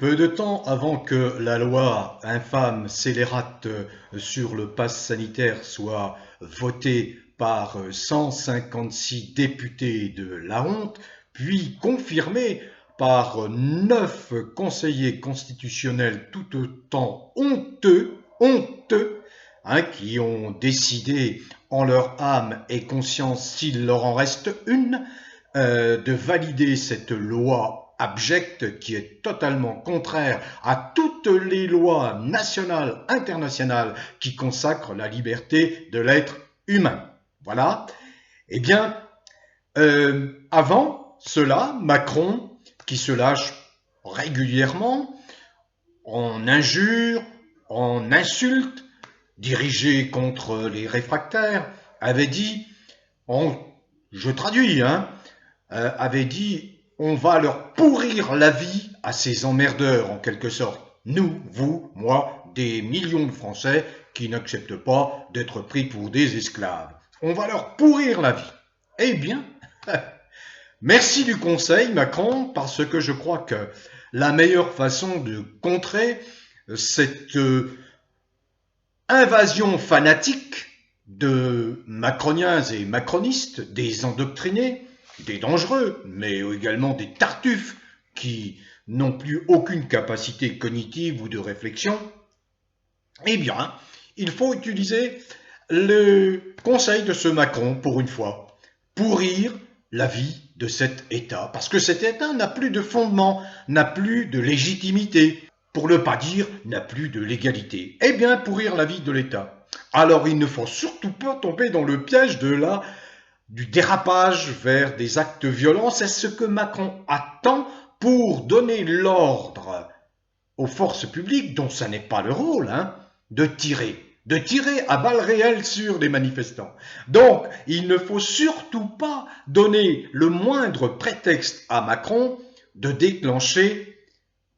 Peu de temps avant que la loi infâme scélérate sur le pass sanitaire soit votée par 156 députés de la honte, puis confirmée par 9 conseillers constitutionnels tout autant honteux, qui ont décidé en leur âme et conscience, s'il leur en reste une, de valider cette loi abjecte qui est totalement contraire à toutes les lois nationales, internationales qui consacrent la liberté de l'être humain. Voilà. Eh bien, avant cela, Macron, qui se lâche régulièrement en injures, en insultes, dirigées contre les réfractaires, avait dit, je traduis, avait dit on va leur pourrir la vie à ces emmerdeurs en quelque sorte. Nous, vous, moi, des millions de Français qui n'acceptent pas d'être pris pour des esclaves. On va leur pourrir la vie. Eh bien, merci du conseil, Macron, parce que je crois que la meilleure façon de contrer cette invasion fanatique de macroniens et macronistes, des endoctrinés, des dangereux, mais également des tartuffes qui n'ont plus aucune capacité cognitive ou de réflexion, eh bien, il faut utiliser le conseil de ce Macron pour une fois, pourrir la vie de cet État, parce que cet État n'a plus de fondement, n'a plus de légitimité, pour ne pas dire n'a plus de légalité. Eh bien, pourrir la vie de l'État. Alors, il ne faut surtout pas tomber dans le piège du dérapage vers des actes violents. C'est ce que Macron attend pour donner l'ordre aux forces publiques, dont ça n'est pas le rôle, de tirer à balles réelles sur les manifestants. Donc, il ne faut surtout pas donner le moindre prétexte à Macron de déclencher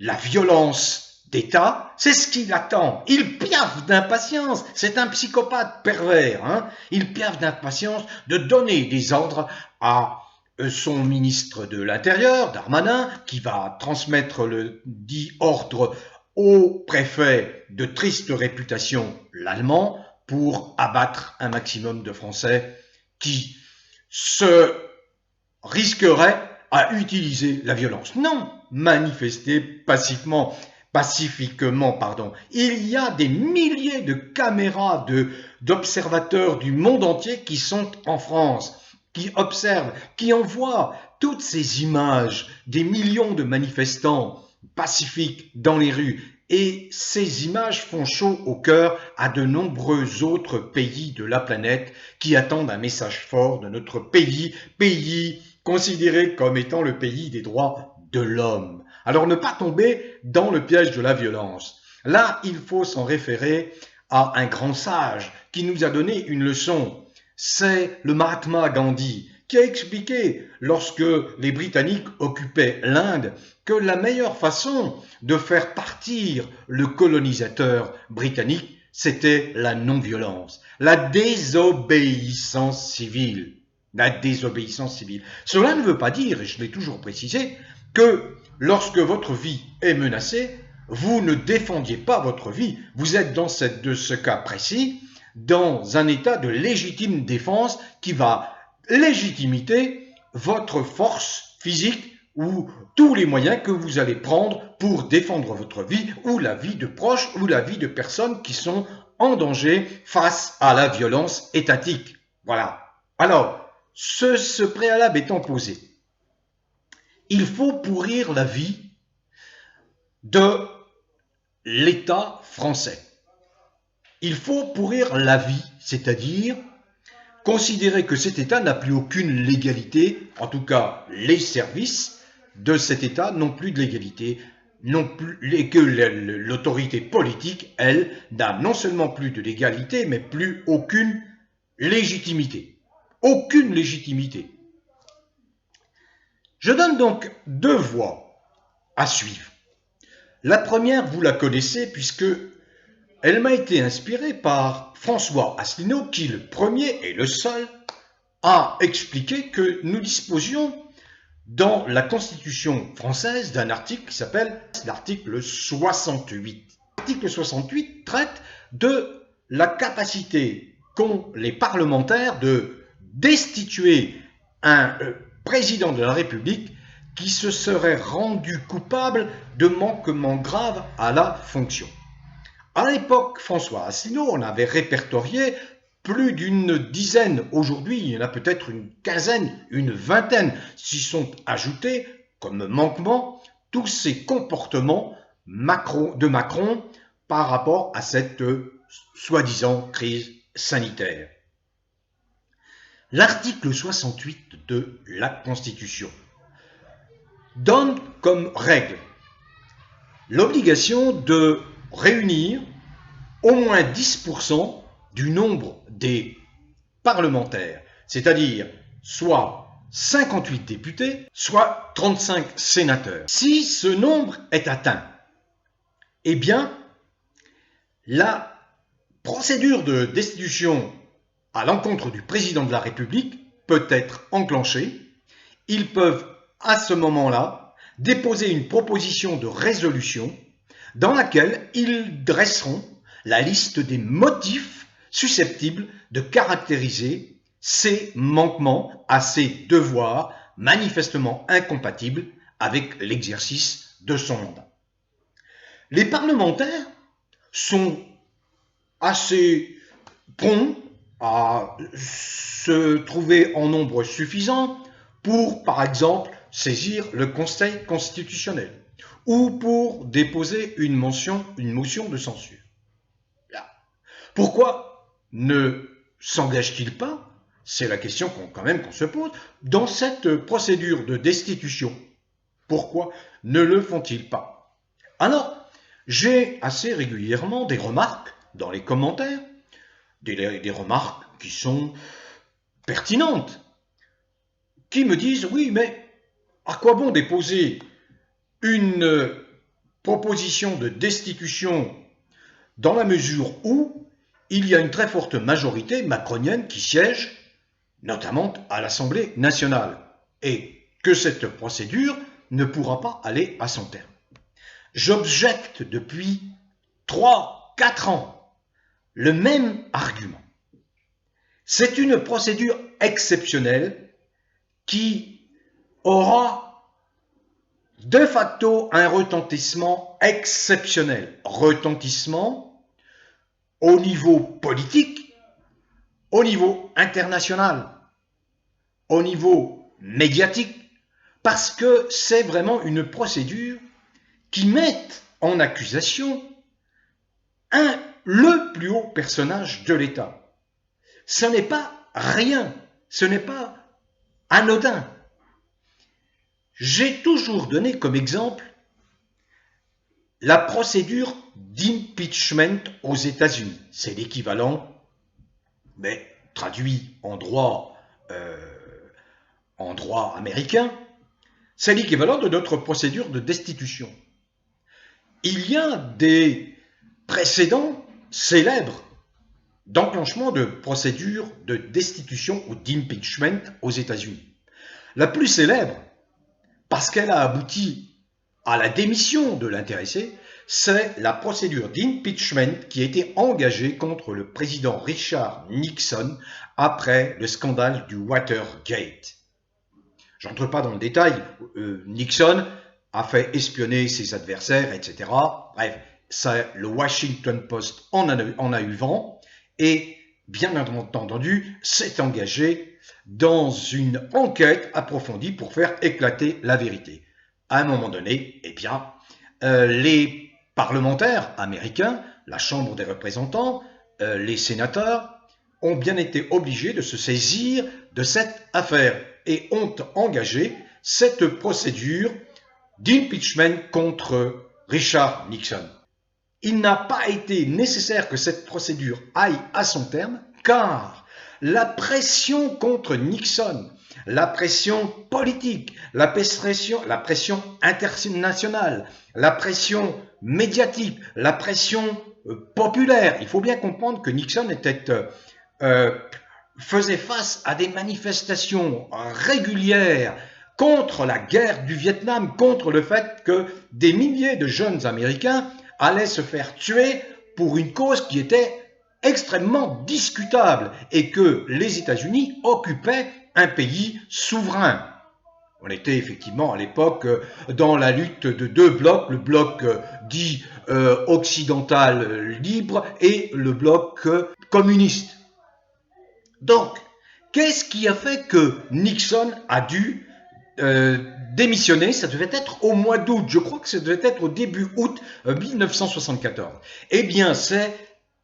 la violence d'État. C'est ce qu'il attend. Il piaffe d'impatience. C'est un psychopathe pervers. Il piaffe d'impatience de donner des ordres à son ministre de l'Intérieur, Darmanin, qui va transmettre le dit ordre au préfet de triste réputation, l'allemand, pour abattre un maximum de Français qui se risqueraient à utiliser la violence. Non, manifester pacifiquement. Il y a des milliers de caméras d'observateurs du monde entier qui sont en France, qui observent, qui envoient toutes ces images des millions de manifestants pacifiques dans les rues. Et ces images font chaud au cœur à de nombreux autres pays de la planète qui attendent un message fort de notre pays considéré comme étant le pays des droits de l'homme. Alors ne pas tomber dans le piège de la violence. Là, il faut s'en référer à un grand sage qui nous a donné une leçon. C'est le Mahatma Gandhi qui a expliqué, lorsque les Britanniques occupaient l'Inde, que la meilleure façon de faire partir le colonisateur britannique, c'était la non-violence, la désobéissance civile. La désobéissance civile. Cela ne veut pas dire, et je l'ai toujours précisé, que lorsque votre vie est menacée, vous ne défendiez pas votre vie. Vous êtes dans ce cas précis, dans un état de légitime défense qui va légitimer votre force physique ou tous les moyens que vous allez prendre pour défendre votre vie ou la vie de proches ou la vie de personnes qui sont en danger face à la violence étatique. Voilà. Alors, ce préalable étant posé, il faut pourrir la vie de l'État français. Il faut pourrir la vie, c'est-à-dire considérer que cet État n'a plus aucune légalité, en tout cas les services de cet État n'ont plus de légalité, et que l'autorité politique, elle, n'a non seulement plus de légalité, mais plus aucune légitimité. Aucune légitimité. Je donne donc deux voies à suivre. La première, vous la connaissez puisque elle m'a été inspirée par François Asselineau, qui le premier et le seul a expliqué que nous disposions dans la Constitution française d'un article qui s'appelle l'article 68. L'article 68 traite de la capacité qu'ont les parlementaires de destituer un président de la République qui se serait rendu coupable de manquements graves à la fonction. À l'époque, François Asselineau, on avait répertorié plus d'une dizaine. Aujourd'hui, il y en a peut-être une quinzaine, une vingtaine. S'y sont ajoutés, comme manquement, tous ces comportements de Macron par rapport à cette soi-disant crise sanitaire. L'article 68 de la Constitution donne comme règle l'obligation de réunir au moins 10% du nombre des parlementaires, c'est-à-dire soit 58 députés, soit 35 sénateurs. Si ce nombre est atteint, eh bien, la procédure de destitution à l'encontre du président de la République peut être enclenchée. Ils peuvent à ce moment-là déposer une proposition de résolution dans laquelle ils dresseront la liste des motifs susceptibles de caractériser ces manquements à ces devoirs manifestement incompatibles avec l'exercice de son mandat. Les parlementaires sont assez prompts à se trouver en nombre suffisant pour, par exemple, saisir le Conseil constitutionnel ou pour déposer une motion de censure. Là. Pourquoi ne s'engagent-ils pas, c'est la question quand même qu'on se pose, dans cette procédure de destitution? Pourquoi ne le font-ils pas? Alors, j'ai assez régulièrement des remarques dans les commentaires, des remarques qui sont pertinentes, qui me disent « Oui, mais à quoi bon déposer une proposition de destitution dans la mesure où il y a une très forte majorité macronienne qui siège, notamment à l'Assemblée nationale, et que cette procédure ne pourra pas aller à son terme. » J'objecte depuis 3-4 ans le même argument. C'est une procédure exceptionnelle qui aura de facto un retentissement exceptionnel. Retentissement au niveau politique, au niveau international, au niveau médiatique, parce que c'est vraiment une procédure qui met en accusation le plus haut personnage de l'État. Ce n'est pas rien, ce n'est pas anodin. J'ai toujours donné comme exemple la procédure d'impeachment aux États-Unis. C'est l'équivalent, mais traduit en droit américain, c'est l'équivalent de notre procédure de destitution. Il y a des précédents célèbres d'enclenchement de procédures de destitution ou d'impeachment aux États-Unis. La plus célèbre, parce qu'elle a abouti à la démission de l'intéressé, c'est la procédure d'impeachment qui a été engagée contre le président Richard Nixon après le scandale du Watergate. Je n'entre pas dans le détail, Nixon a fait espionner ses adversaires, etc. Bref, le Washington Post en a eu vent et, bien entendu, s'est engagé dans une enquête approfondie pour faire éclater la vérité. À un moment donné, eh bien, les parlementaires américains, la Chambre des représentants, les sénateurs, ont bien été obligés de se saisir de cette affaire et ont engagé cette procédure d'impeachment contre Richard Nixon. Il n'a pas été nécessaire que cette procédure aille à son terme, car la pression contre Nixon, la pression politique, la pression internationale, la pression médiatique, la pression populaire. Il faut bien comprendre que Nixon faisait face à des manifestations régulières contre la guerre du Vietnam, contre le fait que des milliers de jeunes Américains allaient se faire tuer pour une cause qui était extrêmement discutable et que les États-Unis occupaient un pays souverain. On était effectivement à l'époque dans la lutte de deux blocs, le bloc dit occidental libre et le bloc communiste. Donc, qu'est-ce qui a fait que Nixon a dû démissionner? Ça devait être au mois d'août, je crois que ça devait être au début août 1974. Eh bien, c'est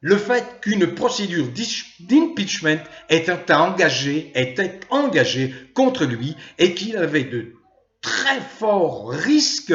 le fait qu'une procédure d'impeachment était engagée contre lui et qu'il avait de très forts risques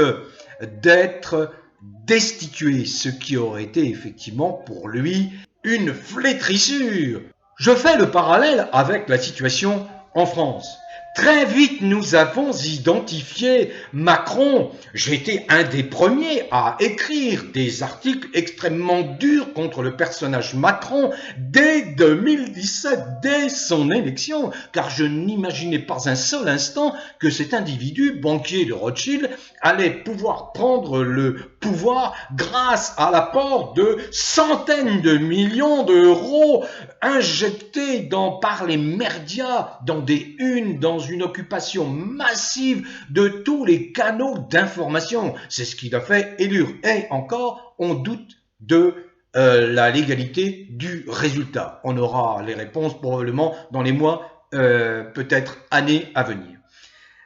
d'être destitué, ce qui aurait été effectivement pour lui une flétrissure. Je fais le parallèle avec la situation en France. Très vite, nous avons identifié Macron. J'ai été un des premiers à écrire des articles extrêmement durs contre le personnage Macron dès 2017, dès son élection, car je n'imaginais pas un seul instant que cet individu, banquier de Rothschild, allait pouvoir prendre le pouvoir grâce à l'apport de centaines de millions d'euros injectés par les médias dans des unes, dans une occupation massive de tous les canaux d'information. C'est ce qui l'a fait élire. Et encore, on doute de la légalité du résultat. On aura les réponses probablement dans les mois, peut-être années à venir.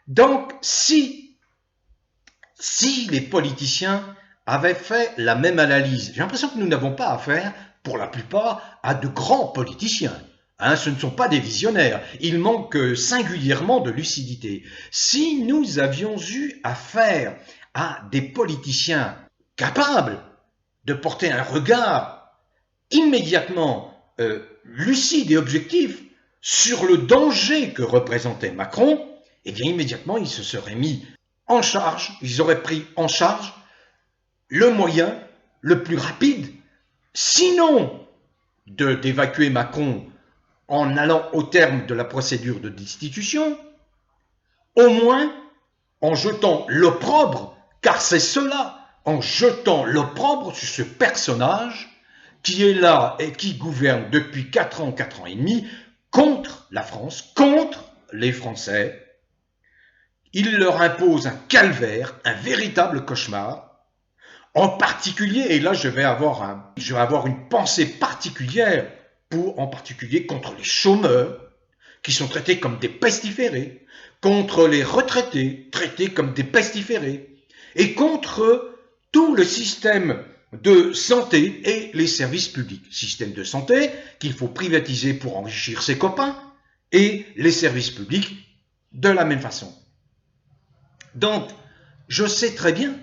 Donc, si les politiciens avaient fait la même analyse, j'ai l'impression que nous n'avons pas affaire, pour la plupart, à de grands politiciens. Ce ne sont pas des visionnaires, ils manquent singulièrement de lucidité. Si nous avions eu affaire à des politiciens capables de porter un regard immédiatement lucide et objectif sur le danger que représentait Macron, eh bien immédiatement ils se seraient mis en charge, ils auraient pris en charge le moyen le plus rapide, sinon d'évacuer Macron en allant au terme de la procédure de destitution, au moins en jetant l'opprobre, car c'est cela, en jetant l'opprobre sur ce personnage qui est là et qui gouverne depuis 4 ans et demi, contre la France, contre les Français. Il leur impose un calvaire, un véritable cauchemar. En particulier, et là je vais avoir une pensée particulière en particulier contre les chômeurs, qui sont traités comme des pestiférés, contre les retraités, traités comme des pestiférés, et contre tout le système de santé et les services publics. Système de santé qu'il faut privatiser pour enrichir ses copains, et les services publics de la même façon. Donc, je sais très bien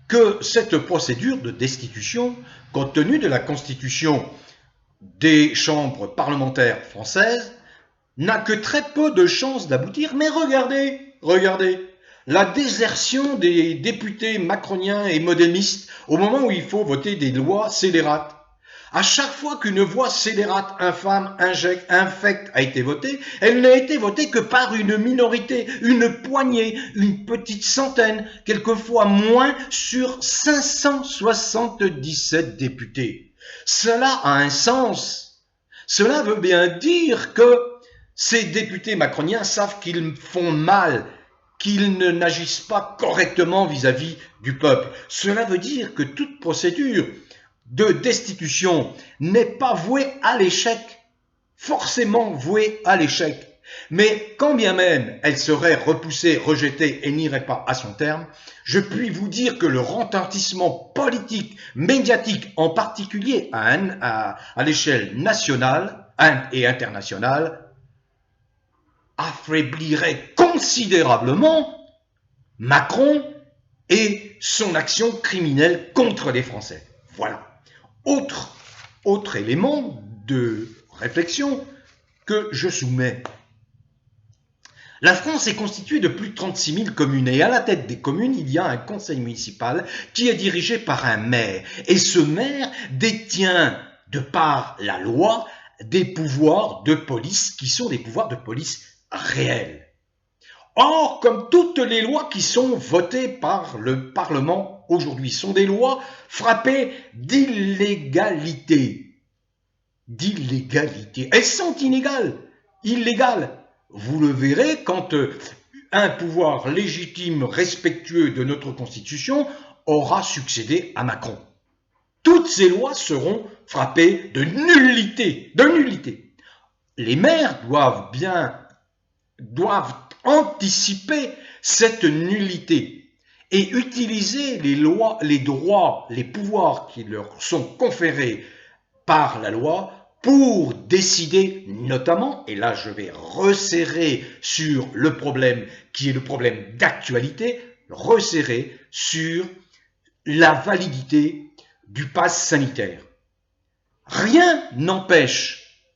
que cette procédure de destitution, compte tenu de la constitution des chambres parlementaires françaises, n'a que très peu de chances d'aboutir. Mais regardez, la désertion des députés macroniens et modémistes au moment où il faut voter des lois scélérates. À chaque fois qu'une loi scélérate, infâme, infecte a été votée, elle n'a été votée que par une minorité, une poignée, une petite centaine, quelquefois moins, sur 577 députés. Cela a un sens. Cela veut bien dire que ces députés macroniens savent qu'ils font mal, qu'ils n'agissent pas correctement vis-à-vis du peuple. Cela veut dire que toute procédure de destitution n'est pas vouée à l'échec, forcément vouée à l'échec. Mais quand bien même elle serait repoussée, rejetée et n'irait pas à son terme, je puis vous dire que le retentissement politique, médiatique, en particulier à l'échelle nationale et internationale, affaiblirait considérablement Macron et son action criminelle contre les Français. Voilà. Autre élément de réflexion que je soumets. La France est constituée de plus de 36 000 communes et à la tête des communes, il y a un conseil municipal qui est dirigé par un maire. Et ce maire détient, de par la loi, des pouvoirs de police qui sont des pouvoirs de police réels. Or, comme toutes les lois qui sont votées par le Parlement aujourd'hui sont des lois frappées d'illégalité. Elles sont illégales. Vous le verrez quand un pouvoir légitime, respectueux de notre Constitution aura succédé à Macron. Toutes ces lois seront frappées de nullité. Les maires doivent anticiper cette nullité et utiliser les lois, les droits, les pouvoirs qui leur sont conférés par la loi pour décider notamment, et là je vais resserrer sur le problème qui est le problème d'actualité, resserrer sur la validité du pass sanitaire. Rien n'empêche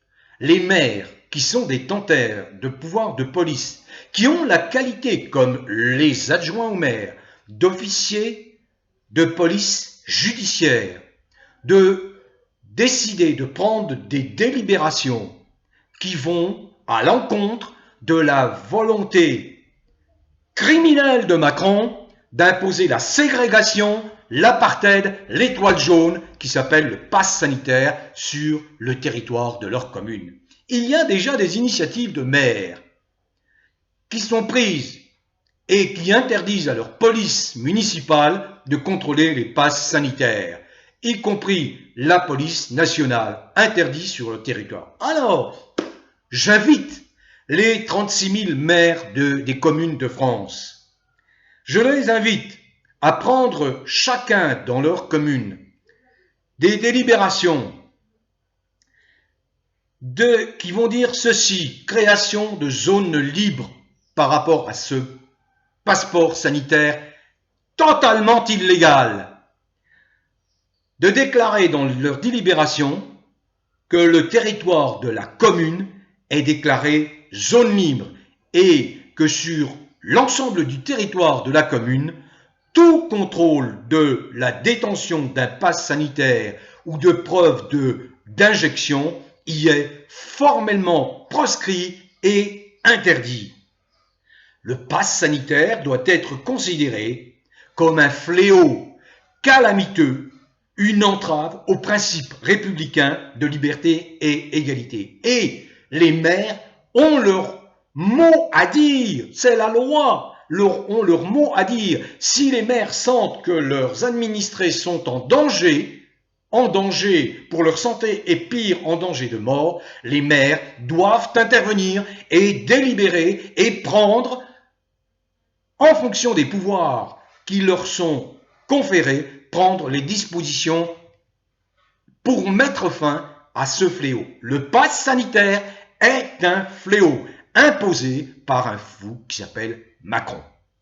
les maires qui sont des tenteurs de pouvoir de police, qui ont la qualité, comme les adjoints au maire, d'officiers de police judiciaire, de décider de prendre des délibérations qui vont à l'encontre de la volonté criminelle de Macron d'imposer la ségrégation, l'apartheid, l'étoile jaune qui s'appelle le pass sanitaire sur le territoire de leur commune. Il y a déjà des initiatives de maires qui sont prises et qui interdisent à leur police municipale de contrôler les passes sanitaires, y compris la police nationale, interdit sur le territoire. Alors, j'invite les 36 000 maires des communes de France. Je les invite à prendre chacun dans leur commune des délibérations qui vont dire ceci: création de zones libres par rapport à ce passeport sanitaire totalement illégal. De déclarer dans leur délibération que le territoire de la commune est déclaré zone libre et que sur l'ensemble du territoire de la commune, tout contrôle de la détention d'un pass sanitaire ou de preuve d'injection y est formellement proscrit et interdit. Le pass sanitaire doit être considéré comme un fléau calamiteux, une entrave au principe républicain de liberté et égalité. Et les maires ont leur mot à dire, c'est la loi, ont leur mot à dire. Si les maires sentent que leurs administrés sont en danger pour leur santé et pire, en danger de mort, les maires doivent intervenir et délibérer et prendre, en fonction des pouvoirs qui leur sont conférés, prendre les dispositions pour mettre fin à ce fléau. Le pass sanitaire est un fléau imposé par un fou qui s'appelle Macron.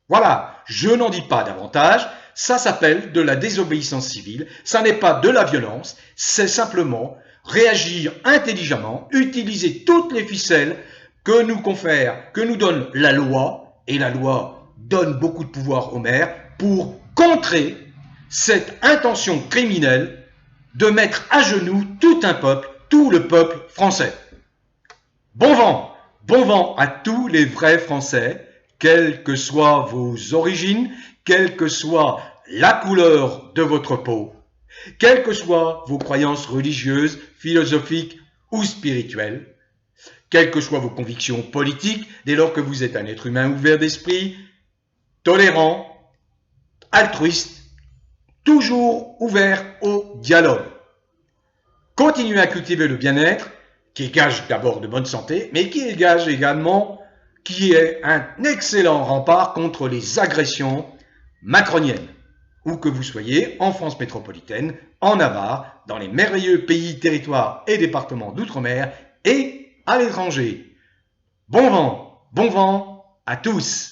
Voilà, je n'en dis pas davantage, ça s'appelle de la désobéissance civile, ça n'est pas de la violence, c'est simplement réagir intelligemment, utiliser toutes les ficelles que nous donne la loi, et la loi donne beaucoup de pouvoir aux maires pour contrer cette intention criminelle de mettre à genoux tout un peuple, tout le peuple français. Bon vent à tous les vrais Français, quelles que soient vos origines, quelle que soit la couleur de votre peau, quelles que soient vos croyances religieuses, philosophiques ou spirituelles, quelles que soient vos convictions politiques, dès lors que vous êtes un être humain ouvert d'esprit, tolérant, altruiste, toujours ouvert au dialogue. Continuez à cultiver le bien-être, qui est gage d'abord de bonne santé, mais qui est gage également, qui est un excellent rempart contre les agressions macroniennes. Où que vous soyez, en France métropolitaine, en Navarre, dans les merveilleux pays, territoires et départements d'outre-mer et à l'étranger. Bon vent à tous!